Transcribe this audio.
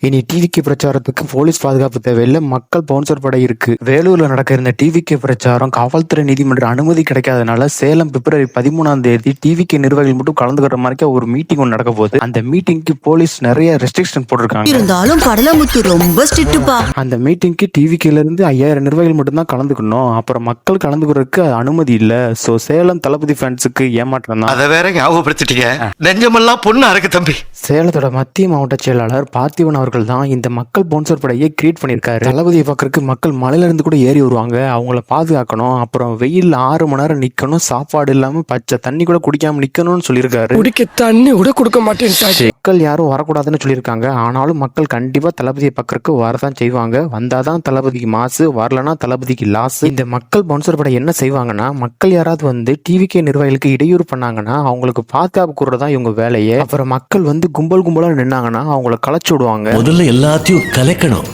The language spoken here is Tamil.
இனி டிவிகே பிரச்சாரத்துக்கு போலீஸ் பாதுகாப்பு தேவையில்லை, மக்கள் பவுன்சர் படை இருக்கு. வேலூர்ல நடக்க இருந்த டிவிகே பிரச்சாரம் காவல்துறை நீதிமன்ற அனுமதி கிடைக்காதனால சேலம் பிப்ரவரி 13 டிவிகே நிர்வாகிகள் மட்டும் கலந்துக்கிற மாதிரி ஒரு மீட்டிங் ஒன்று நடக்க போகுது. அந்த மீட்டிங்க்கு போலீஸ் நிறைய ரெஸ்ட்ரிக்ஷன் போட்டிருக்காங்க. இருந்தாலும் கடலமுத்து ரொம்ப ஸ்ட்ரிக்ட்பா. அந்த மீட்டிங்க்கு டிவிகேல இருந்து 5000 நிர்வாகிகள் மட்டும் தான் கலந்துக்கணும். அப்புறம் மக்கள் கலந்துக்கிறதுக்கு அனுமதி இல்ல. சோ சேலம் தளபதி ஃபேன்ஸுக்கு ஏமாற்றம் தான். அத வேற ஞாபகப்படுத்திட்டீங்க. நெஞ்சமெல்லாம் பொண்ணு அறக்கு தம்பி. சேலத்தோட மத்திய மாவட்ட செயலாளர் பார்த்திபன் அவர்கள் தான் இந்த மக்கள் பவுன்சர் படையை கிரியேட் பண்ணியிருக்காரு. தளபதியை பார்க்கறதுக்கு மக்கள் மலையில இருந்து கூட ஏறி வருவாங்க. அவங்கள பாதுகாக்கணும். அப்புறம் வெயில் 6 மணி நேரம் நிக்கணும். சாப்பாடு இல்லாம பச்சை தண்ணி கூட குடிக்காம நிக்கணும்னு சொல்லியிருக்காரு. குடிக்க தண்ணி கூட கொடுக்க மாட்டேன். மக்கள் யாரும் வரக்கூடாதுன்னு சொல்லியிருக்காங்க. ஆனாலும் மக்கள் கண்டிப்பா தளபதியை பார்க்கறதுக்கு வரதான் செய்வாங்க. வந்தாதான் தளபதிக்கு மாசு, வரலன்னா தளபதிக்கு லாஸ். இந்த மக்கள் பவுன்சர் படை என்ன செய்வாங்கன்னா, மக்கள் யாராவது வந்து டிவிகே நிர்வாகிகளுக்கு இடையூறு பண்ணாங்கன்னா அவங்களுக்கு பாதுகாப்பு கூறதான் இவங்க வேலையே. அப்புறம் மக்கள் வந்து கும்பல் கும்பலா நின்னாங்கன்னா அவங்கள களைச்சு விடுவாங்க. முதல்ல எல்லாத்தையும் கலைக்கணும்.